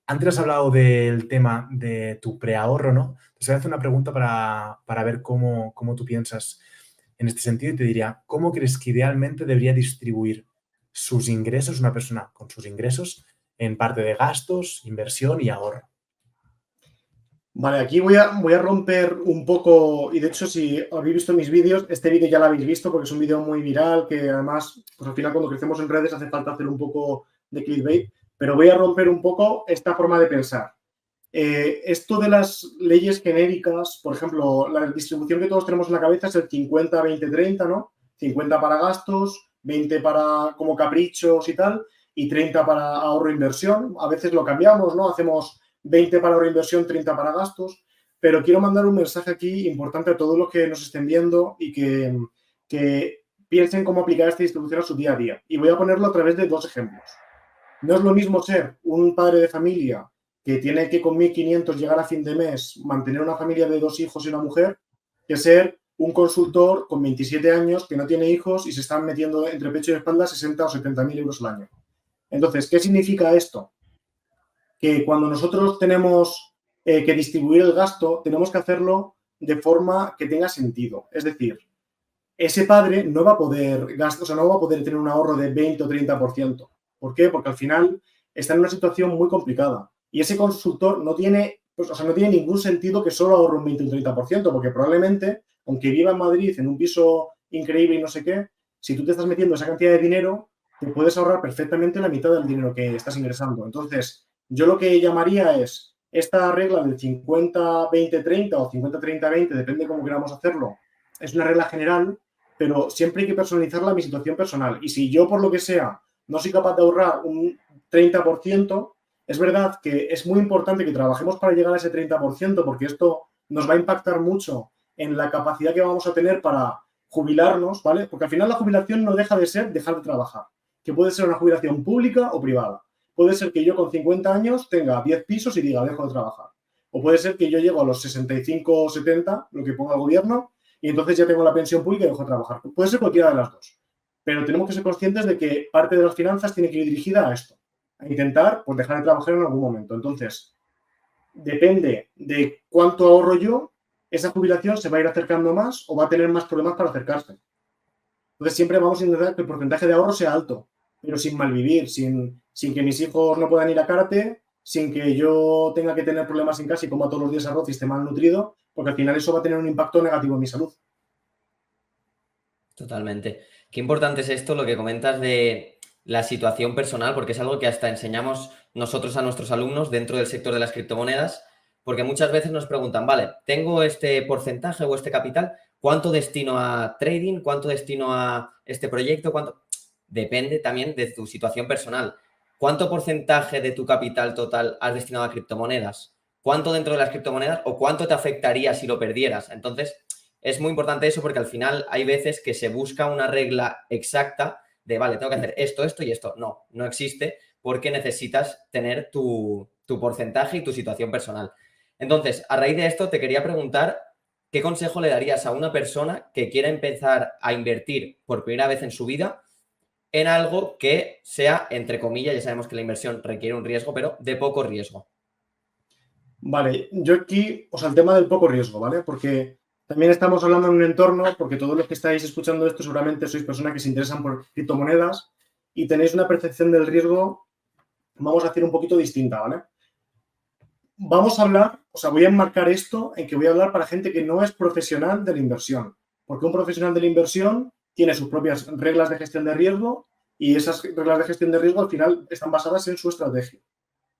Antes has hablado del tema de tu preahorro, ¿no? Entonces, voy a hacer una pregunta para ver cómo tú piensas en este sentido y te diría, ¿cómo crees que idealmente debería distribuir sus ingresos una persona con sus ingresos en parte de gastos, inversión y ahorro? Vale, aquí voy a romper un poco, y de hecho si habéis visto mis vídeos, este vídeo ya lo habéis visto porque es un vídeo muy viral que además, pues al final cuando crecemos en redes hace falta hacer un poco de clickbait, pero voy a romper un poco esta forma de pensar. Esto de las leyes genéricas, por ejemplo, la distribución que todos tenemos en la cabeza es el 50-20-30, ¿no? 50 para gastos, 20 para como caprichos y tal, y 30 para ahorro e inversión. A veces lo cambiamos, ¿no? Hacemos 20 para ahorro e inversión, 30 para gastos. Pero quiero mandar un mensaje aquí importante a todos los que nos estén viendo y que piensen cómo aplicar esta distribución a su día a día. Y voy a ponerlo a través de dos ejemplos. No es lo mismo ser un padre de familia que tiene que con 1.500 llegar a fin de mes, mantener una familia de 2 hijos y una mujer, que ser un consultor con 27 años que no tiene hijos y se están metiendo entre pecho y espalda 60 o 70.000 euros al año. Entonces, ¿qué significa esto? Que cuando nosotros tenemos que distribuir el gasto, tenemos que hacerlo de forma que tenga sentido. Es decir, ese padre no va a poder gastar, o sea, no va a poder tener un ahorro de 20 o 30%. ¿Por qué? Porque al final está en una situación muy complicada. Y ese consultor no tiene, pues, o sea, no tiene ningún sentido que solo ahorre un 20 o un 30%, porque probablemente, aunque viva en Madrid en un piso increíble y no sé qué, si tú te estás metiendo esa cantidad de dinero, te puedes ahorrar perfectamente la mitad del dinero que estás ingresando. Entonces, yo lo que llamaría es esta regla del 50-20-30 o 50-30-20, depende cómo queramos hacerlo, es una regla general, pero siempre hay que personalizarla a mi situación personal. Y si yo, por lo que sea, no soy capaz de ahorrar un 30%, es verdad que es muy importante que trabajemos para llegar a ese 30%, porque esto nos va a impactar mucho en la capacidad que vamos a tener para jubilarnos, ¿vale? Porque al final la jubilación no deja de ser dejar de trabajar, que puede ser una jubilación pública o privada. Puede ser que yo con 50 años tenga 10 pisos y diga, dejo de trabajar. O puede ser que yo llego a los 65 o 70, lo que ponga el gobierno, y entonces ya tengo la pensión pública y dejo de trabajar. Puede ser cualquiera de las dos. Pero tenemos que ser conscientes de que parte de las finanzas tiene que ir dirigida a esto, a intentar pues, dejar de trabajar en algún momento. Entonces, depende de cuánto ahorro yo, esa jubilación se va a ir acercando más o va a tener más problemas para acercarse. Entonces, siempre vamos a intentar que el porcentaje de ahorro sea alto, pero sin malvivir, sin que mis hijos no puedan ir a karate, sin que yo tenga que tener problemas en casa y coma todos los días arroz y esté mal nutrido, porque al final eso va a tener un impacto negativo en mi salud. Totalmente. Qué importante es esto, lo que comentas de la situación personal, porque es algo que hasta enseñamos nosotros a nuestros alumnos dentro del sector de las criptomonedas, porque muchas veces nos preguntan, vale, tengo este porcentaje o este capital, ¿cuánto destino a trading? ¿Cuánto destino a este proyecto? ¿Cuánto? Depende también de tu situación personal. ¿Cuánto porcentaje de tu capital total has destinado a criptomonedas? ¿Cuánto dentro de las criptomonedas o cuánto te afectaría si lo perdieras? Entonces, es muy importante eso porque al final hay veces que se busca una regla exacta de, vale, tengo que hacer esto, esto y esto. No, no existe porque necesitas tener tu porcentaje y tu situación personal. Entonces, a raíz de esto, te quería preguntar, ¿qué consejo le darías a una persona que quiera empezar a invertir por primera vez en su vida en algo que sea, entre comillas, ya sabemos que la inversión requiere un riesgo, pero de poco riesgo? Vale, yo aquí, o sea, el tema del poco riesgo, ¿vale? Porque también estamos hablando en un entorno, porque todos los que estáis escuchando esto seguramente sois personas que se interesan por criptomonedas y tenéis una percepción del riesgo, vamos a hacer un poquito distinta, ¿vale? Vamos a hablar, o sea, voy a enmarcar esto en que voy a hablar para gente que no es profesional de la inversión, porque un profesional de la inversión tiene sus propias reglas de gestión de riesgo y esas reglas de gestión de riesgo al final están basadas en su estrategia.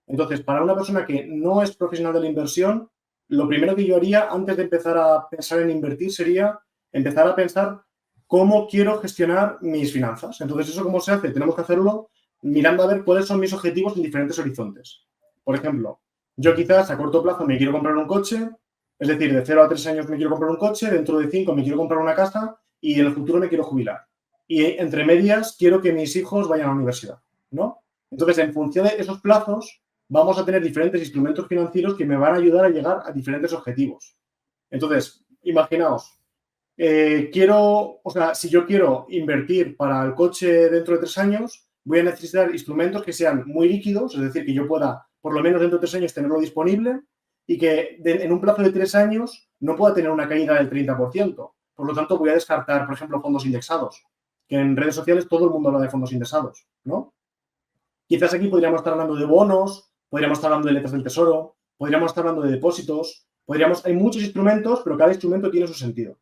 Entonces, para una persona que no es profesional de la inversión, lo primero que yo haría antes de empezar a pensar en invertir sería empezar a pensar cómo quiero gestionar mis finanzas. Entonces, ¿eso cómo se hace? Tenemos que hacerlo mirando a ver cuáles son mis objetivos en diferentes horizontes. Por ejemplo, yo quizás a corto plazo me quiero comprar un coche, es decir, de 0 a 3 años me quiero comprar un coche, dentro de 5 me quiero comprar una casa y en el futuro me quiero jubilar. Y entre medias quiero que mis hijos vayan a la universidad, ¿no? Entonces, en función de esos plazos, vamos a tener diferentes instrumentos financieros que me van a ayudar a llegar a diferentes objetivos. Entonces, imaginaos, si yo quiero invertir para el coche dentro de 3 años, voy a necesitar instrumentos que sean muy líquidos, es decir, que yo pueda por lo menos dentro de 3 años tenerlo disponible y que en un plazo de 3 años no pueda tener una caída del 30%. Por lo tanto, voy a descartar, por ejemplo, fondos indexados, que en redes sociales todo el mundo habla de fondos indexados, ¿no? Quizás aquí podríamos estar hablando de bonos, podríamos estar hablando de letras del tesoro, podríamos estar hablando de depósitos, hay muchos instrumentos, pero cada instrumento tiene su sentido.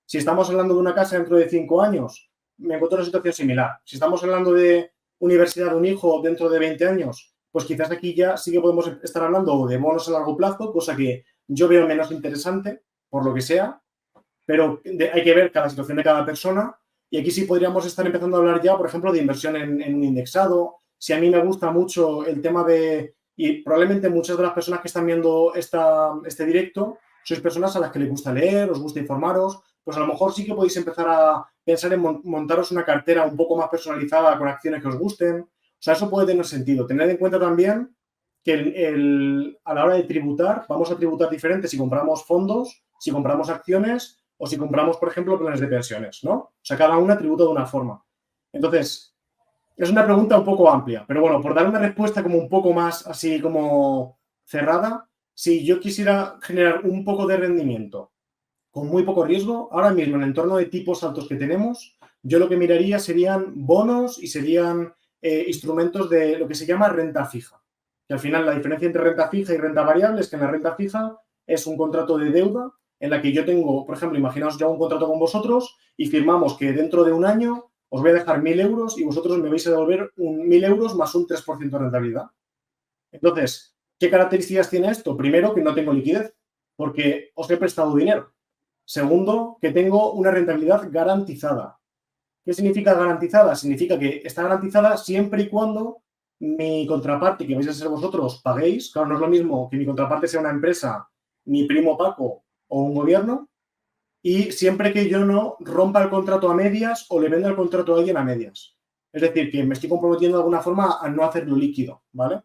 Si estamos hablando de una casa dentro de 5 años, me encuentro en una situación similar. Si estamos hablando de universidad de un hijo dentro de 20 años, pues quizás aquí ya sí que podemos estar hablando de bonos a largo plazo, cosa que yo veo menos interesante, por lo que sea, pero hay que ver cada situación de cada persona. Y aquí sí podríamos estar empezando a hablar ya, por ejemplo, de inversión en un indexado. Si a mí me gusta mucho el tema y probablemente muchas de las personas que están viendo este directo sois personas a las que les gusta leer, os gusta informaros, pues a lo mejor sí que podéis empezar a pensar en montaros una cartera un poco más personalizada con acciones que os gusten. O sea, eso puede tener sentido. Tened en cuenta también que a la hora de tributar, vamos a tributar diferente si compramos fondos, si compramos acciones o si compramos, por ejemplo, planes de pensiones, ¿no? O sea, cada una tributa de una forma. Entonces, es una pregunta un poco amplia, pero bueno, por dar una respuesta como un poco más así como cerrada, si yo quisiera generar un poco de rendimiento con muy poco riesgo, ahora mismo en el entorno de tipos altos que tenemos, yo lo que miraría serían bonos y serían instrumentos de lo que se llama renta fija. Que al final la diferencia entre renta fija y renta variable es que en la renta fija es un contrato de deuda en la que yo tengo, por ejemplo, imaginaos yo hago un contrato con vosotros y firmamos que dentro de un año os voy a dejar 1.000 euros y vosotros me vais a devolver 1.000 euros más un 3% de rentabilidad. Entonces, ¿qué características tiene esto? Primero, que no tengo liquidez, porque os he prestado dinero. Segundo, que tengo una rentabilidad garantizada. ¿Qué significa garantizada? Significa que está garantizada siempre y cuando mi contraparte, que vais a ser vosotros, paguéis. Claro, no es lo mismo que mi contraparte sea una empresa, mi primo Paco o un gobierno, y siempre que yo no rompa el contrato a medias o le venda el contrato a alguien a medias. Es decir, que me estoy comprometiendo de alguna forma a no hacerlo líquido, ¿vale?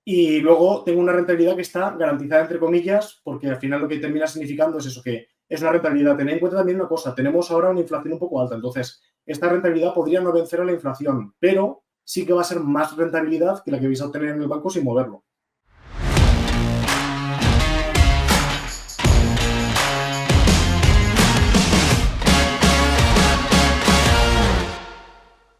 Y luego tengo una rentabilidad que está garantizada, entre comillas, porque al final lo que termina significando es eso, que es una rentabilidad. Tened en cuenta también una cosa, tenemos ahora una inflación un poco alta, entonces esta rentabilidad podría no vencer a la inflación, pero sí que va a ser más rentabilidad que la que vais a obtener en el banco sin moverlo.